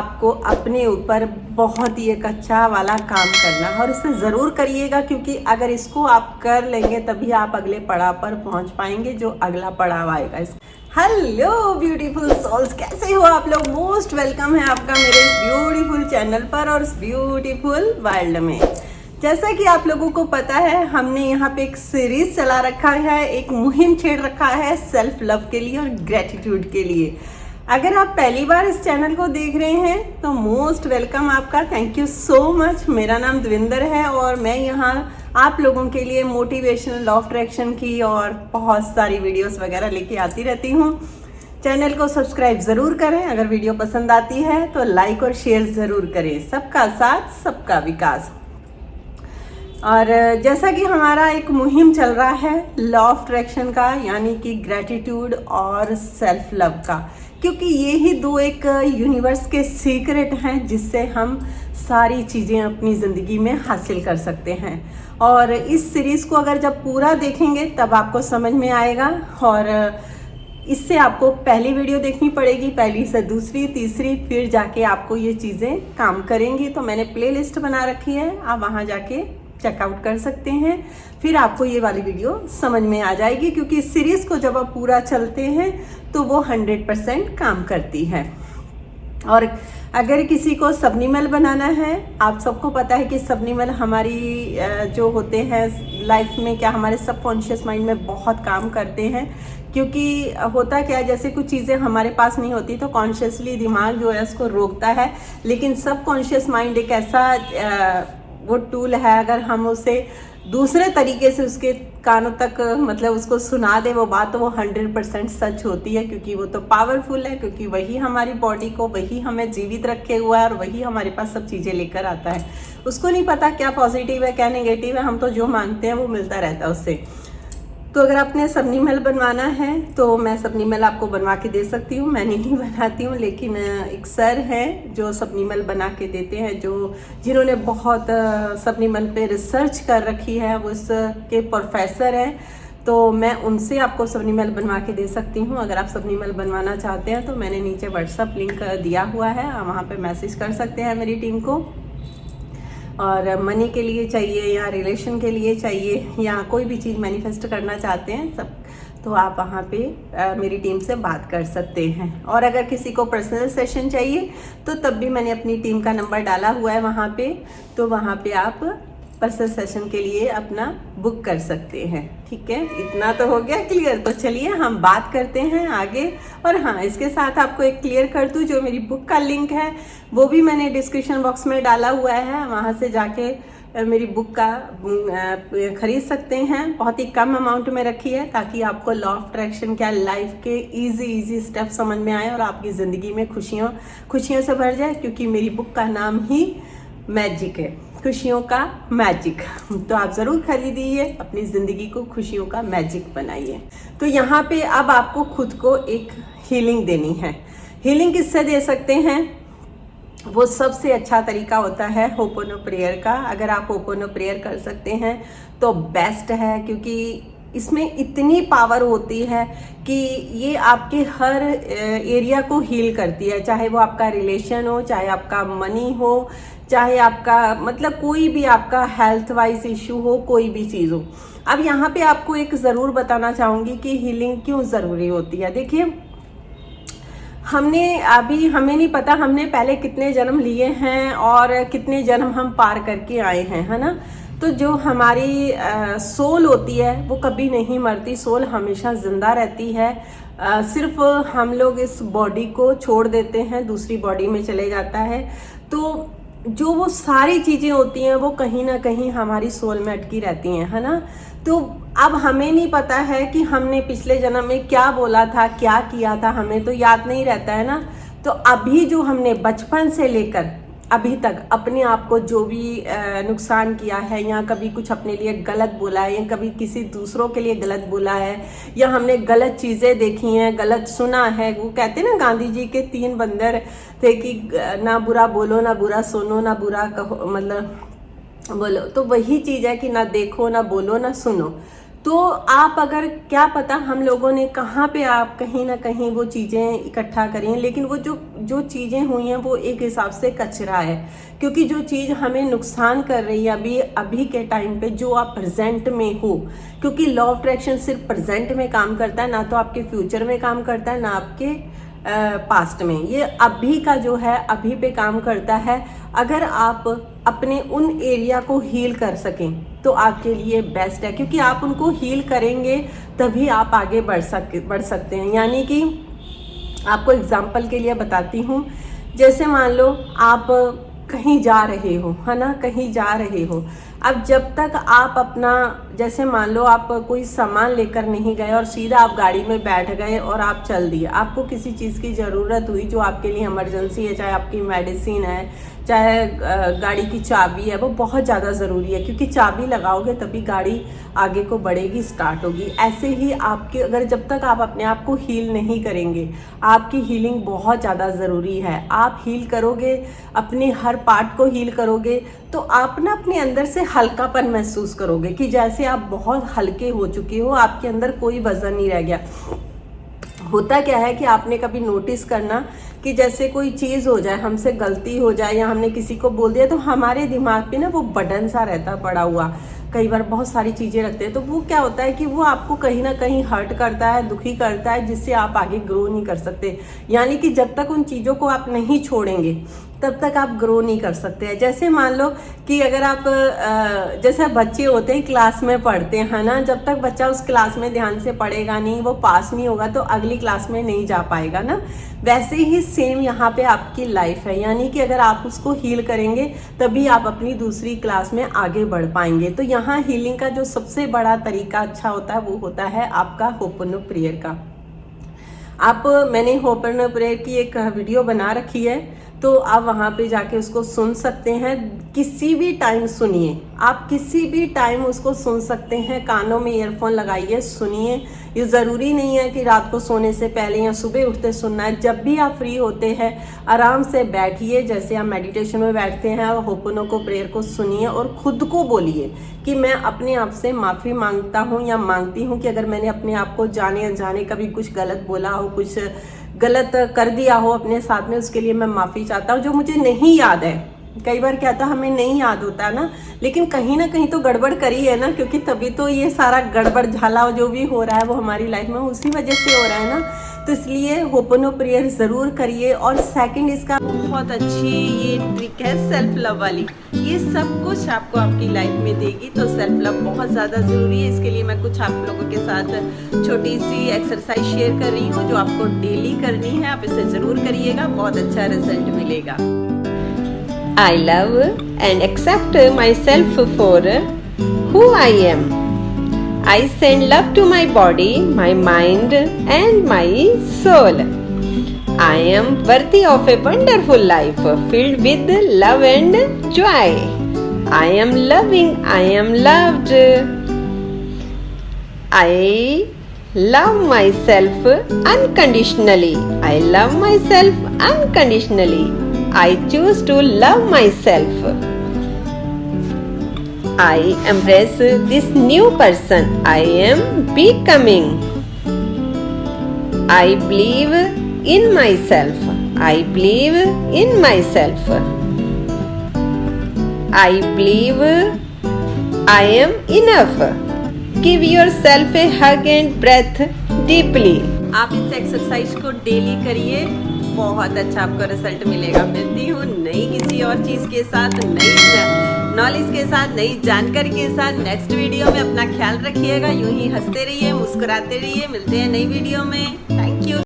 आपको अपने ऊपर बहुत ही एक अच्छा वाला काम करना है और इसे ज़रूर करिएगा, क्योंकि अगर इसको आप कर लेंगे तभी आप अगले पड़ाव पर पहुंच पाएंगे, जो अगला पड़ाव आएगा। हेलो ब्यूटीफुल सोल्स, कैसे हो आप लोग? मोस्ट वेलकम है आपका मेरे इस ब्यूटीफुल चैनल पर और इस ब्यूटीफुल वर्ल्ड में। जैसा कि आप लोगों को पता है, हमने यहाँ पे एक सीरीज चला रखा है, एक मुहिम छेड़ रखा है सेल्फ लव के लिए और ग्रेटिट्यूड के लिए। अगर आप पहली बार इस चैनल को देख रहे हैं तो मोस्ट वेलकम आपका, थैंक यू सो मच। मेरा नाम दविंदर है और मैं यहाँ आप लोगों के लिए मोटिवेशनल, लॉ ऑफ अट्रैक्शन की और बहुत सारी वीडियोस वगैरह लेके आती रहती हूँ। चैनल को सब्सक्राइब ज़रूर करें, अगर वीडियो पसंद आती है तो लाइक और शेयर ज़रूर करें। सबका साथ सबका विकास। और जैसा कि हमारा एक मुहिम चल रहा है लॉ ऑफ अट्रैक्शन का, यानी कि ग्रेटिट्यूड और सेल्फ लव का, क्योंकि ये ही दो एक यूनिवर्स के सीक्रेट हैं जिससे हम सारी चीज़ें अपनी ज़िंदगी में हासिल कर सकते हैं। और इस सीरीज़ को अगर जब पूरा देखेंगे तब आपको समझ में आएगा, और इससे आपको पहली वीडियो देखनी पड़ेगी, पहली से दूसरी, तीसरी, फिर जाके आपको ये चीज़ें काम करेंगी। तो मैंने प्लेलिस्ट बना रखी है, आप वहाँ जाके चेकआउट कर सकते हैं, फिर आपको ये वाली वीडियो समझ में आ जाएगी, क्योंकि इस सीरीज़ को जब आप पूरा चलते हैं तो वो 100% काम करती है। और अगर किसी को सबनिमल बनाना है, आप सबको पता है कि सबनिमल हमारी जो होते हैं लाइफ में, क्या हमारे सबकॉन्शियस माइंड में बहुत काम करते हैं। क्योंकि होता क्या है, जैसे कुछ चीज़ें हमारे पास नहीं होती तो कॉन्शियसली दिमाग जो है उसको रोकता है, लेकिन सबकॉन्शियस माइंड एक ऐसा वो टूल है, अगर हम उसे दूसरे तरीके से उसके कानों तक मतलब उसको सुना दे वो बात, तो वो 100% सच होती है, क्योंकि वो तो पावरफुल है, क्योंकि वही हमारी बॉडी को, वही हमें जीवित रखे हुआ है और वही हमारे पास सब चीज़ें लेकर आता है। उसको नहीं पता क्या पॉजिटिव है क्या नेगेटिव है, हम तो जो मांगते हैं वो मिलता रहता है उससे। तो अगर आपने सबनिमल बनवाना है तो मैं सबनिमल आपको बनवा के दे सकती हूँ, मैं नहीं बनाती हूँ, लेकिन एक सर हैं जो सबनिमल बना के देते हैं, जिन्होंने बहुत सबनिमल पे रिसर्च कर रखी है, वो इसके प्रोफेसर हैं। तो मैं उनसे आपको सबनिमल बनवा के दे सकती हूँ। अगर आप सबनिमल बनवाना चाहते हैं तो मैंने नीचे व्हाट्सअप लिंक दिया हुआ है, आप वहाँ पर मैसेज कर सकते हैं मेरी टीम को। और मनी के लिए चाहिए या रिलेशन के लिए चाहिए या कोई भी चीज़ मैनिफेस्ट करना चाहते हैं सब, तो आप वहाँ पे मेरी टीम से बात कर सकते हैं। और अगर किसी को पर्सनल सेशन चाहिए तो तब भी मैंने अपनी टीम का नंबर डाला हुआ है वहाँ पे, तो वहाँ पे आप पर्सनल सेशन के लिए अपना बुक कर सकते हैं। ठीक है, इतना तो हो गया क्लियर। तो चलिए हम बात करते हैं आगे। और हाँ, इसके साथ आपको एक क्लियर कर दूँ, जो मेरी बुक का लिंक है वो भी मैंने डिस्क्रिप्शन बॉक्स में डाला हुआ है, वहाँ से जाके मेरी बुक का खरीद सकते हैं। बहुत ही कम अमाउंट में रखी है ताकि आपको लॉ ऑफ अट्रैक्शन क्या, लाइफ के इजी स्टेप समझ में आए और आपकी ज़िंदगी में खुशियों से भर जाए, क्योंकि मेरी बुक का नाम ही मैजिक है, खुशियों का मैजिक। तो आप ज़रूर खरीदिए, अपनी ज़िंदगी को खुशियों का मैजिक बनाइए। तो यहाँ पे अब आपको खुद को एक हीलिंग देनी है। हीलिंग किससे दे सकते हैं? वो सबसे अच्छा तरीका होता है होपोनो प्रेयर का। अगर आप होपोनो प्रेयर कर सकते हैं तो बेस्ट है, क्योंकि इसमें इतनी पावर होती है कि ये आपके हर एरिया को हील करती है, चाहे वो आपका रिलेशन हो, चाहे आपका मनी हो, चाहे आपका मतलब कोई भी आपका हेल्थ वाइज इशू हो, कोई भी चीज़ हो। अब यहाँ पे आपको एक ज़रूर बताना चाहूँगी कि हीलिंग क्यों ज़रूरी होती है। देखिए, हमें नहीं पता हमने पहले कितने जन्म लिए हैं और कितने जन्म हम पार करके आए हैं, है ना। तो जो हमारी सोल होती है वो कभी नहीं मरती, सोल हमेशा जिंदा रहती है। सिर्फ हम लोग इस बॉडी को छोड़ देते हैं, दूसरी बॉडी में चले जाता है। तो जो वो सारी चीज़ें होती हैं वो कहीं ना कहीं हमारी सोल में अटकी रहती हैं, है ना। तो अब हमें नहीं पता है कि हमने पिछले जन्म में क्या बोला था, क्या किया था, हमें तो याद नहीं रहता है ना। तो अभी जो हमने बचपन से लेकर अभी तक अपने आप को जो भी नुकसान किया है, या कभी कुछ अपने लिए गलत बोला है, या कभी किसी दूसरों के लिए गलत बोला है, या हमने गलत चीज़ें देखी हैं, गलत सुना है। वो कहते हैं ना, गांधी जी के 3 बंदर थे कि ना बुरा बोलो, ना बुरा सुनो, ना बुरा कहो, मतलब बोलो। तो वही चीज़ है कि ना देखो, ना बोलो, ना सुनो। तो आप अगर, क्या पता हम लोगों ने कहाँ पे आप कहीं ना कहीं वो चीज़ें इकट्ठा करी हैं, लेकिन वो जो चीज़ें हुई हैं वो एक हिसाब से कचरा है, क्योंकि जो चीज़ हमें नुकसान कर रही है अभी के टाइम पे, जो आप प्रेजेंट में हो, क्योंकि लॉ ऑफ अट्रैक्शन सिर्फ प्रेजेंट में काम करता है, ना तो आपके फ्यूचर में काम करता है, ना आपके पास्ट में। ये अभी का जो है अभी पे काम करता है। अगर आप अपने उन एरिया को हील कर सकें तो आपके लिए बेस्ट है, क्योंकि आप उनको हील करेंगे तभी आप आगे बढ़ सकते हैं। यानी कि आपको एग्जाम्पल के लिए बताती हूँ, जैसे मान लो आप कहीं जा रहे हो, है ना, कहीं जा रहे हो। अब जब तक आप अपना, जैसे मान लो आप कोई सामान लेकर नहीं गए और सीधा आप गाड़ी में बैठ गए और आप चल दिए, आपको किसी चीज़ की ज़रूरत हुई जो आपके लिए इमरजेंसी है, चाहे आपकी मेडिसिन है, चाहे गाड़ी की चाबी है, वो बहुत ज़्यादा ज़रूरी है, क्योंकि चाबी लगाओगे तभी गाड़ी आगे को बढ़ेगी, स्टार्ट होगी। ऐसे ही आपके, अगर जब तक आप अपने आप को हील नहीं करेंगे, आपकी हीलिंग बहुत ज़्यादा ज़रूरी है। आप हील करोगे, अपने हर पार्ट को हील करोगे, तो आप ना अपने अंदर से हल्कापन महसूस करोगे कि जैसे आप बहुत हल्के हो चुके हो, आपके अंदर कोई वजन नहीं रह गया। होता क्या है कि आपने कभी नोटिस करना कि जैसे कोई चीज़ हो जाए, हमसे गलती हो जाए या हमने किसी को बोल दिया, तो हमारे दिमाग पे ना वो बटन सा रहता पड़ा हुआ। कई बार बहुत सारी चीज़ें रखते हैं, तो वो क्या होता है कि वो आपको कहीं ना कहीं हर्ट करता है, दुखी करता है, जिससे आप आगे ग्रो नहीं कर सकते। यानी कि जब तक उन चीज़ों को आप नहीं छोड़ेंगे तब तक आप ग्रो नहीं कर सकते हैं। जैसे मान लो कि अगर आप जैसे बच्चे होते हैं, क्लास में पढ़ते हैं ना, जब तक बच्चा उस क्लास में ध्यान से पढ़ेगा नहीं, वो पास नहीं होगा, तो अगली क्लास में नहीं जा पाएगा ना। वैसे ही सेम यहाँ पे आपकी लाइफ है, यानी कि अगर आप उसको हील करेंगे तभी आप अपनी दूसरी क्लास में आगे बढ़ पाएंगे। तो यहाँ हीलिंग का जो सबसे बड़ा तरीका अच्छा होता है वो होता है आपका होपनो प्रेयर का। मैंने होपनो प्रेयर की एक वीडियो बना रखी है, तो आप वहाँ पे जाके उसको सुन सकते हैं। किसी भी टाइम सुनिए, आप किसी भी टाइम उसको सुन सकते हैं। कानों में ईयरफोन लगाइए, सुनिए। ये ज़रूरी नहीं है कि रात को सोने से पहले या सुबह उठते सुनना है। जब भी आप फ्री होते हैं आराम से बैठिए, जैसे आप मेडिटेशन में बैठते हैं, और होपनो को प्रेयर को सुनिए और खुद को बोलिए कि मैं अपने आप से माफ़ी मांगता हूँ या मांगती हूँ कि अगर मैंने अपने आप को जाने अनजाने कभी कुछ गलत बोला हो, कुछ गलत कर दिया हो अपने साथ में, उसके लिए मैं माफ़ी चाहता हूँ। जो मुझे नहीं याद है, कई बार क्या था हमें नहीं याद होता है ना, लेकिन कहीं ना कहीं तो गड़बड़ करी है ना, क्योंकि तभी तो ये सारा गड़बड़ झाला जो भी हो रहा है वो हमारी लाइफ में उसी वजह से हो रहा है ना। तो इसलिए होपनो प्रेयर ज़रूर करिए। और सेकंड, इसका बहुत अच्छी ये ट्रिक है सेल्फ लव वाली, ये सब कुछ आपको आपकी लाइफ में देगी। तो सेल्फ लव बहुत ज़्यादा ज़रूरी है। इसके लिए मैं कुछ आप लोगों के साथ छोटी सी एक्सरसाइज शेयर कर रही हूँ जो आपको डेली करनी है। आप इसे ज़रूर करिएगा, बहुत अच्छा रिजल्ट मिलेगा। I love and accept myself for who I am. I send love to my body, my mind and my soul. I am worthy of a wonderful life filled with love and joy. I am loving, I am loved. I love myself unconditionally. I love myself unconditionally. I choose to love myself. I embrace this new person I am becoming. I believe in myself. I believe in myself. I believe I am enough. Give yourself a hug and breathe deeply. आप इस exercise को daily करिए, बहुत अच्छा आपको result मिलेगा। मिलती हूँ नई किसी और चीज़ के साथ, नई नॉलेज के साथ, नई जानकारी के साथ नेक्स्ट वीडियो में। अपना ख्याल रखिएगा, यूं ही हंसते रहिए, मुस्कुराते रहिए। मिलते हैं नई वीडियो में। Thank you.